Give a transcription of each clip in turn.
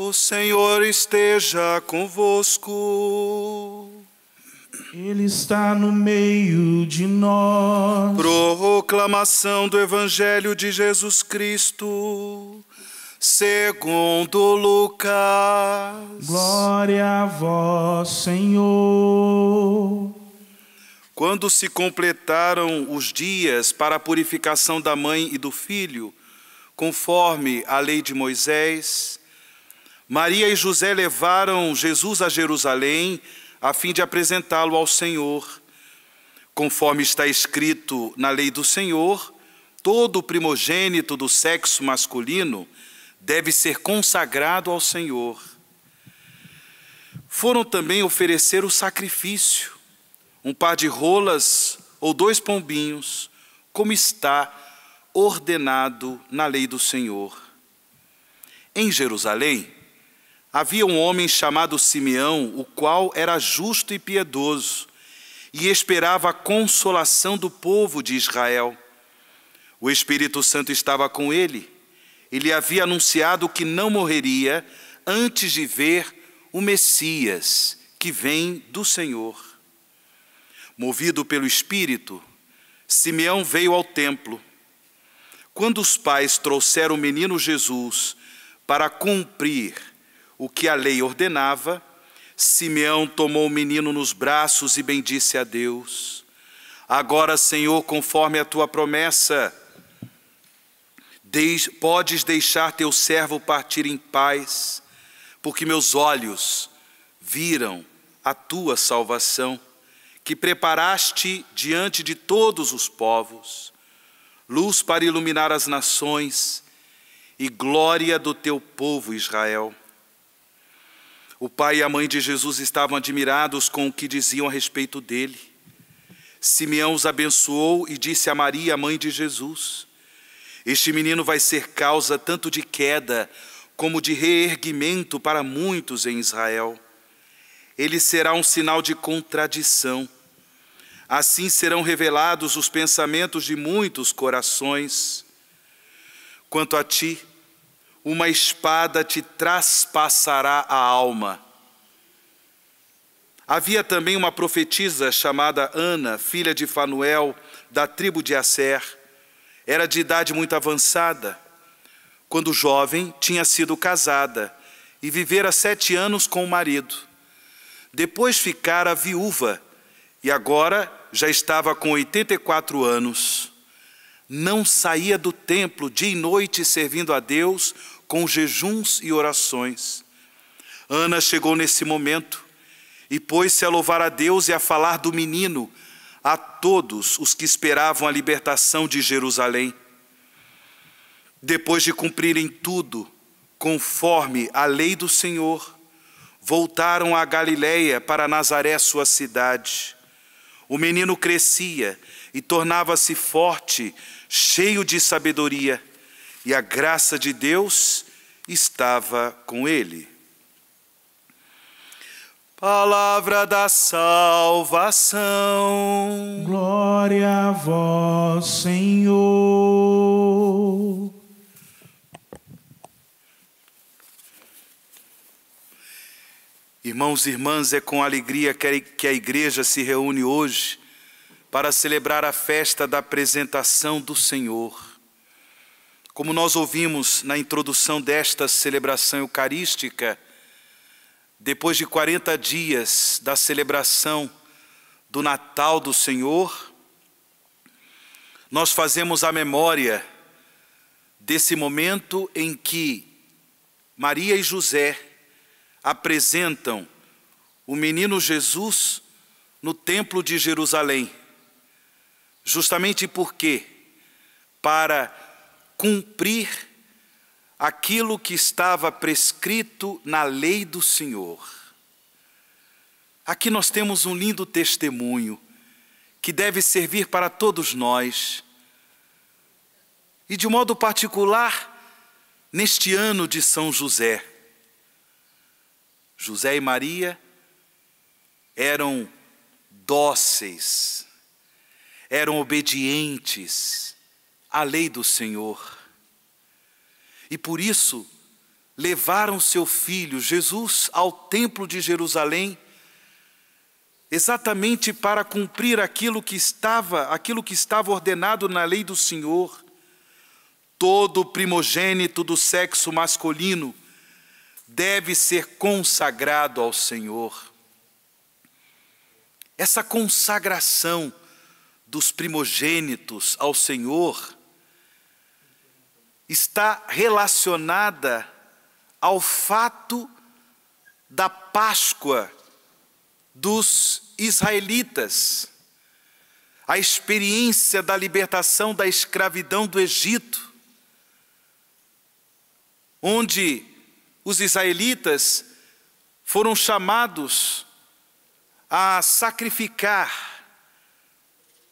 O Senhor esteja convosco. Ele está no meio de nós. Proclamação do Evangelho de Jesus Cristo, segundo Lucas. Glória a vós, Senhor. Quando se completaram os dias para a purificação da mãe e do filho, conforme a lei de Moisés, Maria e José levaram Jesus a Jerusalém a fim de apresentá-lo ao Senhor. Conforme está escrito na lei do Senhor, todo primogênito do sexo masculino deve ser consagrado ao Senhor. Foram também oferecer o sacrifício, um par de rolas ou 2 pombinhos, como está ordenado na lei do Senhor. Em Jerusalém, havia um homem chamado Simeão, o qual era justo e piedoso, e esperava a consolação do povo de Israel. O Espírito Santo estava com ele, e lhe havia anunciado que não morreria antes de ver o Messias, que vem do Senhor. Movido pelo Espírito, Simeão veio ao templo. Quando os pais trouxeram o menino Jesus para cumprir o que a lei ordenava, Simeão tomou o menino nos braços e bendisse a Deus. Agora, Senhor, conforme a tua promessa, podes deixar teu servo partir em paz, porque meus olhos viram a tua salvação, que preparaste diante de todos os povos, luz para iluminar as nações e glória do teu povo Israel. O pai e a mãe de Jesus estavam admirados com o que diziam a respeito dele. Simeão os abençoou e disse a Maria, a mãe de Jesus: este menino vai ser causa tanto de queda como de reerguimento para muitos em Israel. Ele será um sinal de contradição. Assim serão revelados os pensamentos de muitos corações. Quanto a ti, uma espada te traspassará a alma. Havia também uma profetisa chamada Ana, filha de Fanuel, da tribo de Asser. Era de idade muito avançada. Quando jovem, tinha sido casada e vivera 7 anos com o marido. Depois ficara viúva e agora já estava com 84 anos. Não saía do templo dia e noite servindo a Deus com jejuns e orações. Ana chegou nesse momento e pôs-se a louvar a Deus e a falar do menino a todos os que esperavam a libertação de Jerusalém. Depois de cumprirem tudo, conforme a lei do Senhor, voltaram a Galiléia para Nazaré, sua cidade. O menino crescia e tornava-se forte, cheio de sabedoria, e a graça de Deus estava com ele. Palavra da salvação. Glória a vós, Senhor. Irmãos e irmãs, é com alegria que a igreja se reúne hoje para celebrar a festa da apresentação do Senhor. Como nós ouvimos na introdução desta celebração eucarística, depois de 40 dias da celebração do Natal do Senhor, nós fazemos a memória desse momento em que Maria e José apresentam o menino Jesus no templo de Jerusalém, justamente porque, para cumprir aquilo que estava prescrito na lei do Senhor. Aqui nós temos um lindo testemunho que deve servir para todos nós. E de modo particular, neste ano de São José. José e Maria eram dóceis, eram obedientes à lei do Senhor. E por isso levaram seu filho, Jesus, ao templo de Jerusalém, exatamente para cumprir aquilo que estava ordenado na lei do Senhor. Todo primogênito do sexo masculino deve ser consagrado ao Senhor. Essa consagração dos primogênitos ao Senhor está relacionada ao fato da Páscoa dos israelitas, a experiência da libertação da escravidão do Egito, onde os israelitas foram chamados a sacrificar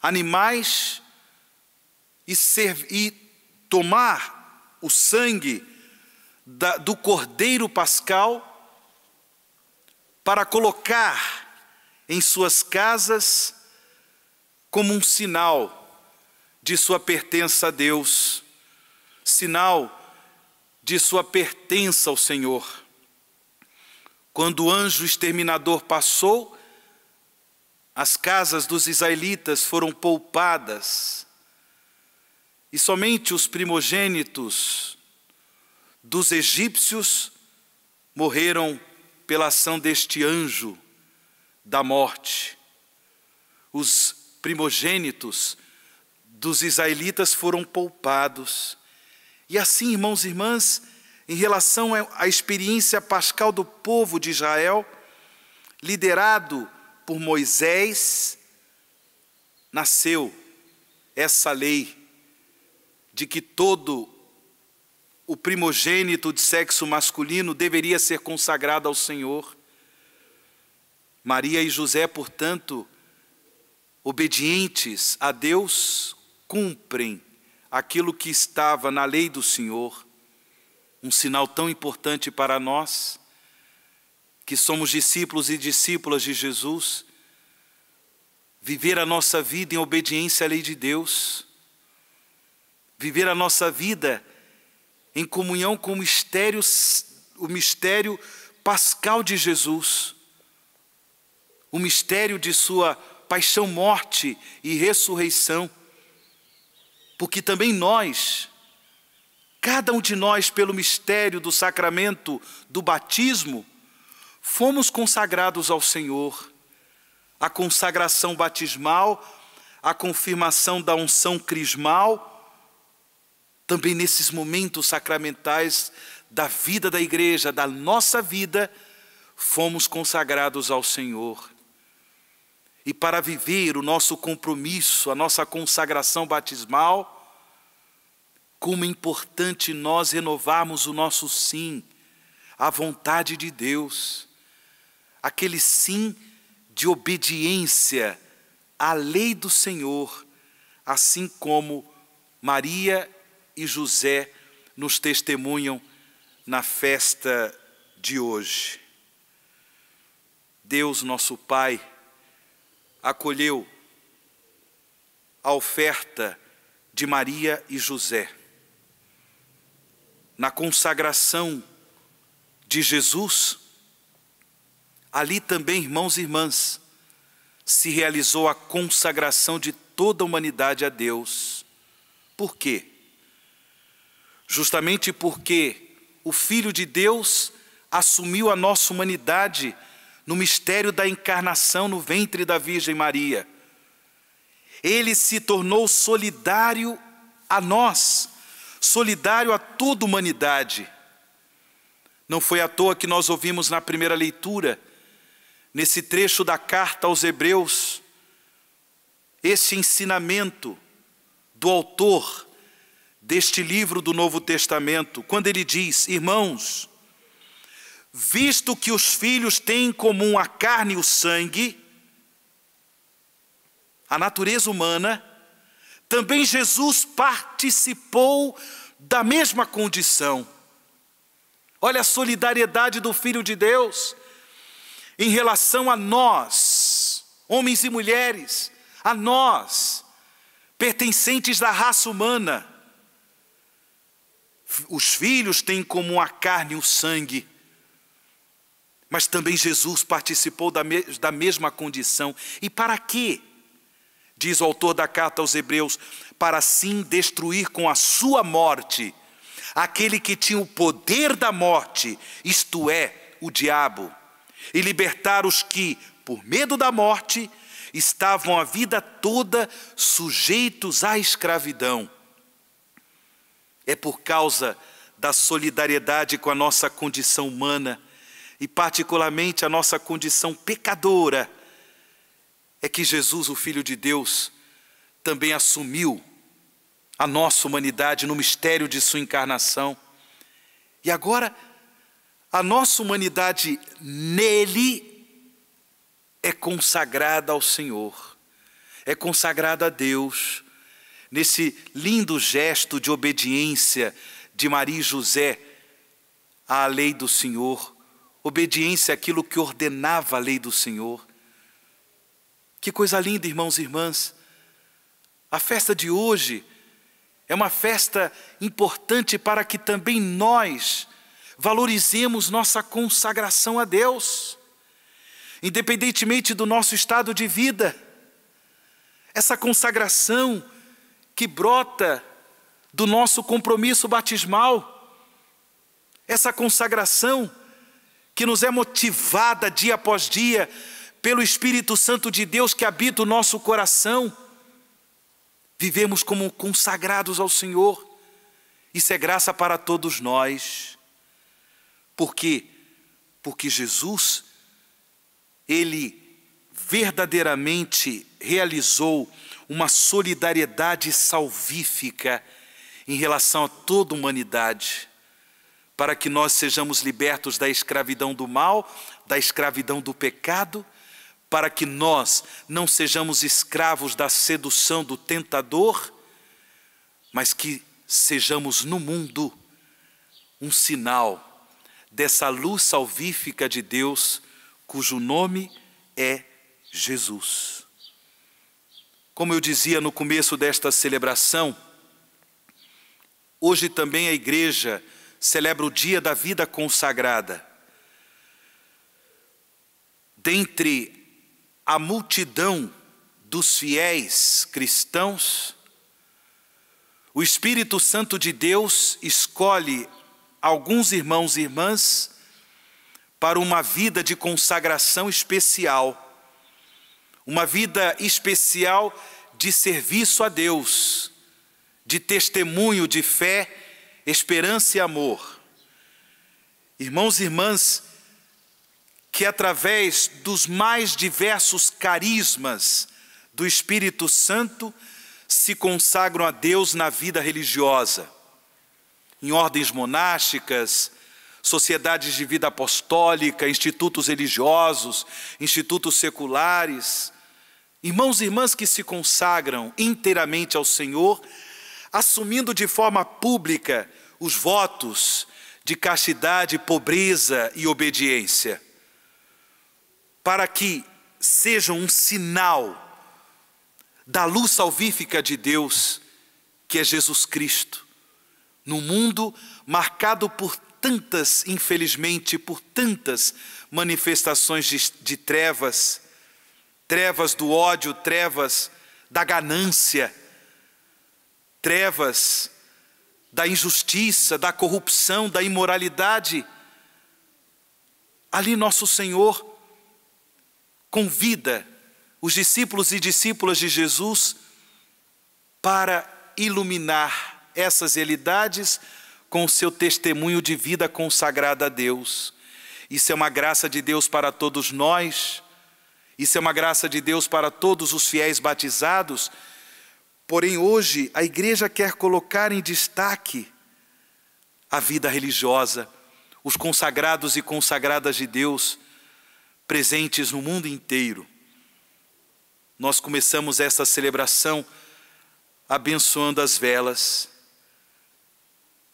animais e tomar o sangue do cordeiro pascal para colocar em suas casas como um sinal de sua pertença a Deus, sinal de sua pertença ao Senhor. Quando o anjo exterminador passou, as casas dos israelitas foram poupadas e somente os primogênitos dos egípcios morreram pela ação deste anjo da morte. Os primogênitos dos israelitas foram poupados. E assim, irmãos e irmãs, em relação à experiência pascal do povo de Israel, liderado por Moisés, nasceu essa lei de que todo o primogênito de sexo masculino deveria ser consagrado ao Senhor. Maria e José, portanto, obedientes a Deus, cumprem aquilo que estava na lei do Senhor, um sinal tão importante para nós, que somos discípulos e discípulas de Jesus, viver a nossa vida em obediência à lei de Deus, viver a nossa vida em comunhão com o mistério pascal de Jesus, o mistério de sua paixão, morte e ressurreição, porque também nós, cada um de nós, pelo mistério do sacramento do batismo, fomos consagrados ao Senhor. A consagração batismal, a confirmação da unção crismal, também nesses momentos sacramentais da vida da igreja, da nossa vida, fomos consagrados ao Senhor. E para viver o nosso compromisso, a nossa consagração batismal, como é importante nós renovarmos o nosso sim à vontade de Deus, aquele sim de obediência à lei do Senhor, assim como Maria e José nos testemunham na festa de hoje. Deus, nosso Pai, acolheu a oferta de Maria e José. Na consagração de Jesus, ali também, irmãos e irmãs, se realizou a consagração de toda a humanidade a Deus. Por quê? Justamente porque o Filho de Deus assumiu a nossa humanidade no mistério da encarnação no ventre da Virgem Maria. Ele se tornou solidário a nós, solidário a toda a humanidade. Não foi à toa que nós ouvimos na primeira leitura, nesse trecho da carta aos Hebreus, esse ensinamento do autor deste livro do Novo Testamento, quando ele diz: irmãos, visto que os filhos têm em comum a carne e o sangue, a natureza humana, também Jesus participou da mesma condição. Olha a solidariedade do Filho de Deus em relação a nós, homens e mulheres, a nós, pertencentes da raça humana. os filhos têm em comum a carne e o sangue, mas também Jesus participou da mesma condição. E para quê? Diz o autor da carta aos Hebreus: para assim destruir com a sua morte aquele que tinha o poder da morte, isto é, o diabo, e libertar os que, por medo da morte, estavam a vida toda sujeitos à escravidão. É por causa da solidariedade com a nossa condição humana, e particularmente a nossa condição pecadora, é que Jesus, o Filho de Deus, também assumiu a nossa humanidade no mistério de sua encarnação. E agora, a nossa humanidade nele é consagrada ao Senhor, é consagrada a Deus, nesse lindo gesto de obediência de Maria e José à lei do Senhor, obediência àquilo que ordenava a lei do Senhor. Que coisa linda, irmãos e irmãs. A festa de hoje é uma festa importante para que também nós valorizemos nossa consagração a Deus, independentemente do nosso estado de vida. Essa consagração que brota do nosso compromisso batismal, essa consagração que nos é motivada dia após dia pelo Espírito Santo de Deus que habita o nosso coração. Vivemos como consagrados ao Senhor. Isso é graça para todos nós. Por quê? Porque Jesus, Ele verdadeiramente realizou uma solidariedade salvífica em relação a toda a humanidade, para que nós sejamos libertos da escravidão do mal, da escravidão do pecado, para que nós não sejamos escravos da sedução do tentador, mas que sejamos no mundo um sinal dessa luz salvífica de Deus, cujo nome é Jesus. Como eu dizia no começo desta celebração, hoje também a igreja celebra o dia da vida consagrada. Dentre a multidão dos fiéis cristãos, o Espírito Santo de Deus escolhe alguns irmãos e irmãs para uma vida de consagração especial, uma vida especial de serviço a Deus, de testemunho de fé, esperança e amor. Irmãos e irmãs, que através dos mais diversos carismas do Espírito Santo se consagram a Deus na vida religiosa, em ordens monásticas, sociedades de vida apostólica, institutos religiosos, institutos seculares. Irmãos e irmãs que se consagram inteiramente ao Senhor, assumindo de forma pública os votos de castidade, pobreza e obediência, para que sejam um sinal da luz salvífica de Deus, que é Jesus Cristo, no mundo marcado por tantas, infelizmente, por tantas manifestações de trevas, trevas do ódio, trevas da ganância, trevas da injustiça, da corrupção, da imoralidade. Ali nosso Senhor convida os discípulos e discípulas de Jesus para iluminar essas realidades com o seu testemunho de vida consagrada a Deus. Isso é uma graça de Deus para todos nós, isso é uma graça de Deus para todos os fiéis batizados. Porém, hoje, a igreja quer colocar em destaque a vida religiosa, os consagrados e consagradas de Deus, presentes no mundo inteiro. Nós começamos essa celebração abençoando as velas,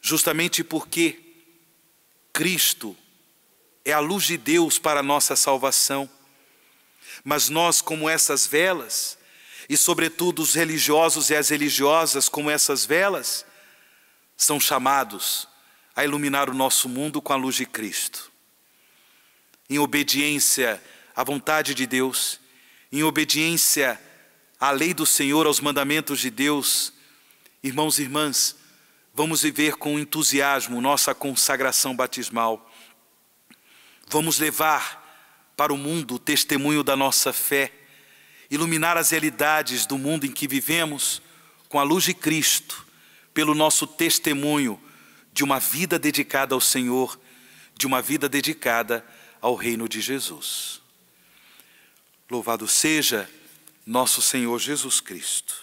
justamente porque Cristo é a luz de Deus para a nossa salvação. Mas nós, como essas velas, e sobretudo os religiosos e as religiosas como essas velas, são chamados a iluminar o nosso mundo com a luz de Cristo. Em obediência à vontade de Deus, em obediência à lei do Senhor, aos mandamentos de Deus, irmãos e irmãs, vamos viver com entusiasmo nossa consagração batismal. Vamos levar para o mundo o testemunho da nossa fé, iluminar as realidades do mundo em que vivemos com a luz de Cristo, pelo nosso testemunho de uma vida dedicada ao Senhor, de uma vida dedicada ao reino de Jesus. Louvado seja nosso Senhor Jesus Cristo.